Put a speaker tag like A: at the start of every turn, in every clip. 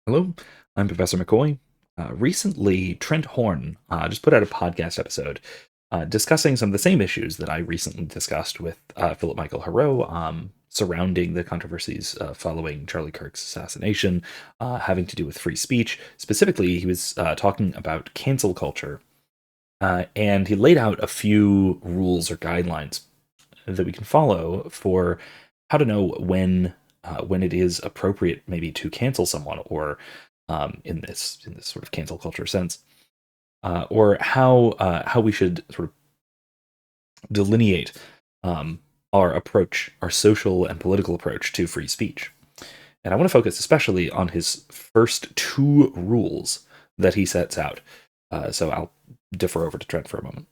A: Hello, I'm Professor McCoy. Recently, Trent Horn just put out a podcast episode discussing some of the same issues that I recently discussed with Philip Michael Haro surrounding the controversies following Charlie Kirk's assassination, having to do with free speech. Specifically, he was talking about cancel culture, and he laid out a few rules or guidelines that we can follow for how to know when it is appropriate maybe to cancel someone or in this sort of cancel culture sense, or how we should sort of delineate our approach, our social and political approach to free speech. And I want to focus especially on his first two rules that he sets out. So I'll defer over to Trent for a moment.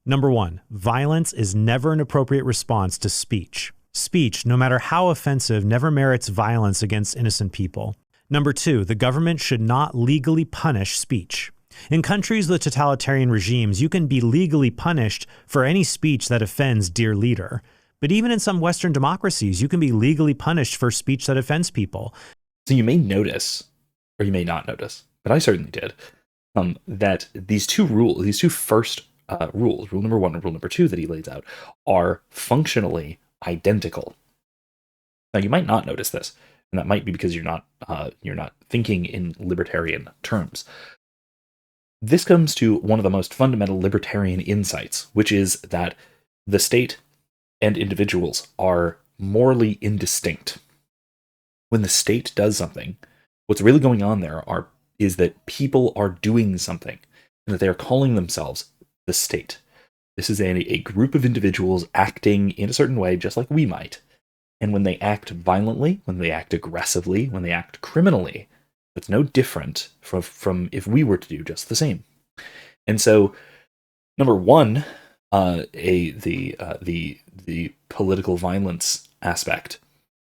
B: Number one, violence is never an appropriate response to speech. Speech, no matter how offensive, never merits violence against innocent people. Number two, the government should not legally punish speech. In countries with totalitarian regimes, you can be legally punished for any speech that offends dear leader. But even in some Western democracies, you can be legally punished for speech that offends people.
A: So you may notice, or you may not notice, but I certainly did, that these two first rules, rule number one and rule number two that he lays out, are functionally identical. Now you might not notice this, and that might be because you're not thinking in libertarian terms. This comes to one of the most fundamental libertarian insights, which is that the state and individuals are morally indistinct. When the state does something, what's really going on there is that people are doing something, and that they are calling themselves the state. This is a group of individuals acting in a certain way, just like we might. And when they act violently, when they act aggressively, when they act criminally, it's no different from if we were to do just the same. And so, number one, the political violence aspect,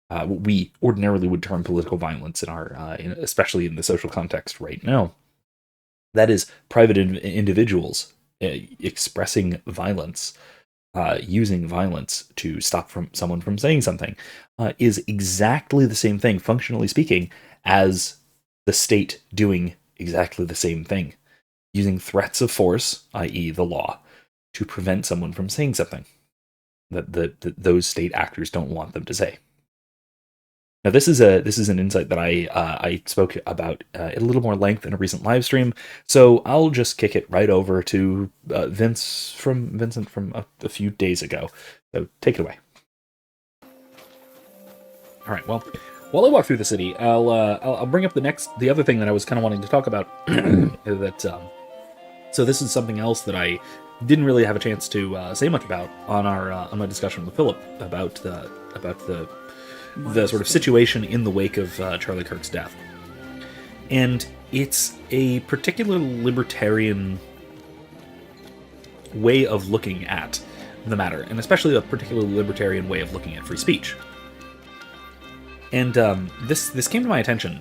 A: what we ordinarily would term political violence especially in the social context right now, that is private individuals expressing violence, using violence to stop someone from saying something, is exactly the same thing, functionally speaking, as the state doing exactly the same thing, using threats of force, i.e. the law, to prevent someone from saying something that those state actors don't want them to say. Now, this is an insight that I spoke about at a little more length in a recent live stream, so I'll just kick it right over to Vincent from a few days ago. So take it away. All right. Well, while I walk through the city, I'll bring up the other thing that I was kind of wanting to talk about. So this is something else that I didn't really have a chance to say much about on my discussion with Philip about the sort of situation in the wake of Charlie Kirk's death. And it's a particular libertarian way of looking at the matter, and especially a particular libertarian way of looking at free speech. And this came to my attention.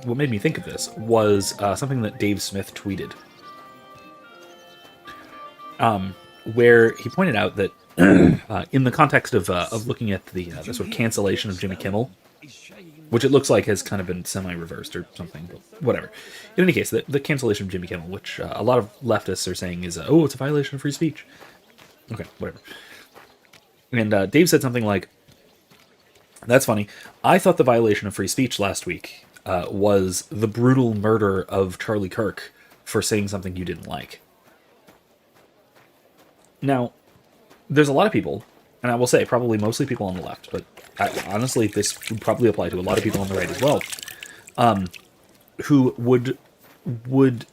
A: What made me think of this was something that Dave Smith tweeted, where he pointed out that in the context of looking at the sort of cancellation of Jimmy Kimmel, which it looks like has kind of been semi-reversed or something, but whatever. In any case, the cancellation of Jimmy Kimmel, which a lot of leftists are saying is, it's a violation of free speech. Okay, whatever. And Dave said something like, "That's funny. I thought the violation of free speech last week was the brutal murder of Charlie Kirk for saying something you didn't like." Now, there's a lot of people, and I will say probably mostly people on the left, but honestly, this would probably apply to a lot of people on the right as well, who would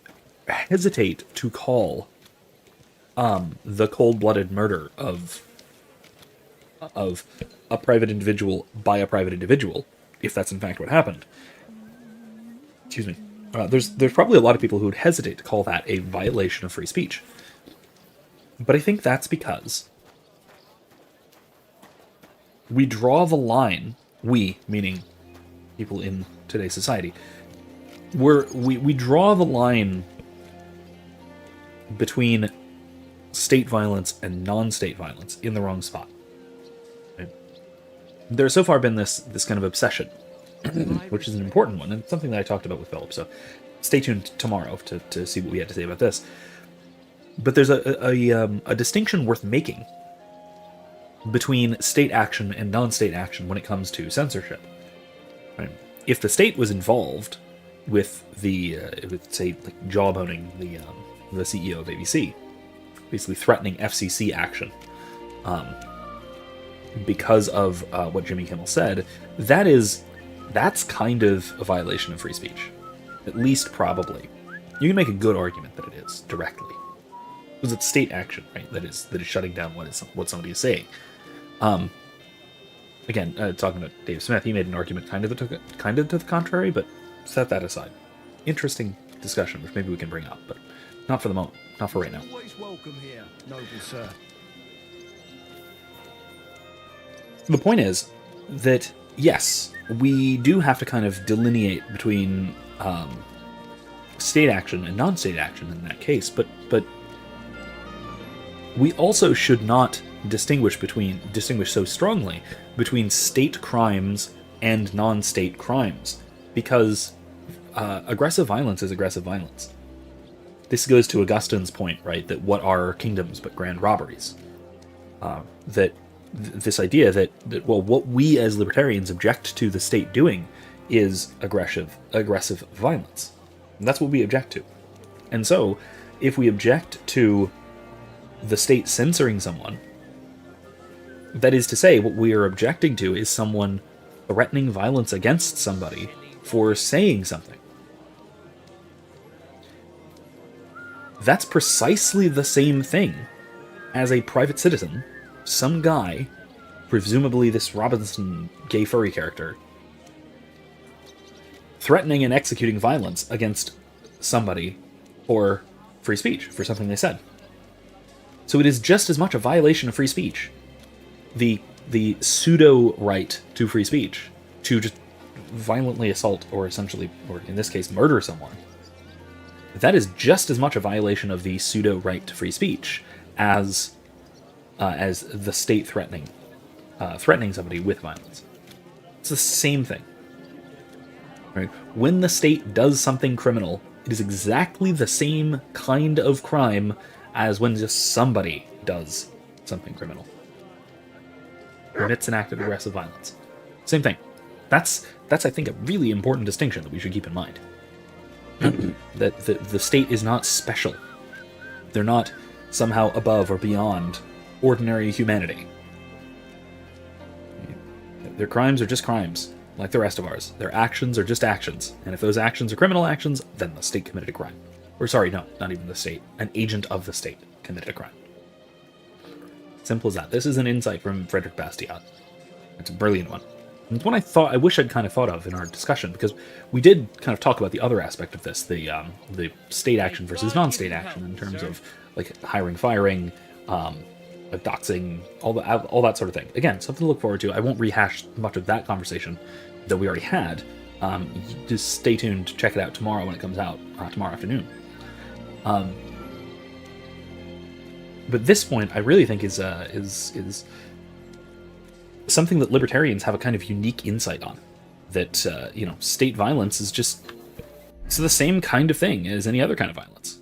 A: hesitate to call the cold-blooded murder of a private individual by a private individual, if that's in fact what happened. Excuse me. There's probably a lot of people who would hesitate to call that a violation of free speech. But I think that's because we draw the line, we, meaning people in today's society, we draw the line between state violence and non-state violence in the wrong spot. Right? There's so far been this kind of obsession which is an important one, and it's something that I talked about with Philip. So stay tuned tomorrow to see what we had to say about this. But there's a distinction worth making between state action and non-state action when it comes to censorship. Right? If the state was involved with say, like jawboning the CEO of ABC, basically threatening FCC action, because of what Jimmy Kimmel said, that's kind of a violation of free speech. At least probably. You can make a good argument that it is, directly. Because it's state action, right? That is shutting down what somebody is saying. Again, talking about Dave Smith, he made an argument kind of to the contrary, but set that aside. Interesting discussion, which maybe we can bring up, but not for the moment, not for right now.
C: Always welcome here, noble sir.
A: The point is that, yes, we do have to kind of delineate between state action and non-state action in that case, but we also should not distinguish so strongly between state crimes and non-state crimes, because aggressive violence is aggressive violence. This goes to Augustine's point, right, that what are kingdoms but grand robberies? This idea that what we as libertarians object to the state doing is aggressive violence. And that's what we object to. And so, if we object to the state censoring someone, that is to say, what we are objecting to is someone threatening violence against somebody for saying something. That's precisely the same thing as a private citizen, some guy, presumably this Robinson gay furry character, threatening and executing violence against somebody for free speech, for something they said. So it is just as much a violation of free speech, the pseudo right to free speech, to just violently assault or essentially, or in this case, murder someone. That is just as much a violation of the pseudo right to free speech as the state threatening somebody with violence. It's the same thing. Right? When the state does something criminal, it is exactly the same kind of crime as when just somebody does something criminal. Commits an act of aggressive violence. Same thing. That's I think, a really important distinction that we should keep in mind. That the state is not special. They're not somehow above or beyond ordinary humanity. Their crimes are just crimes, like the rest of ours. Their actions are just actions. And if those actions are criminal actions, then the state committed a crime. Or sorry, no, not even the state. An agent of the state committed a crime. Simple as that. This is an insight from Frederick Bastiat. It's a brilliant one. And it's one I wish I'd kind of thought of in our discussion, because we did kind of talk about the other aspect of this, the state action versus non-state action, in terms of like hiring, firing, doxing, all that sort of thing. Again, something to look forward to. I won't rehash much of that conversation that we already had. Just stay tuned to check it out tomorrow when it comes out, tomorrow afternoon. But this point, I really think is something that libertarians have a kind of unique insight on. That state violence is just, it's the same kind of thing as any other kind of violence.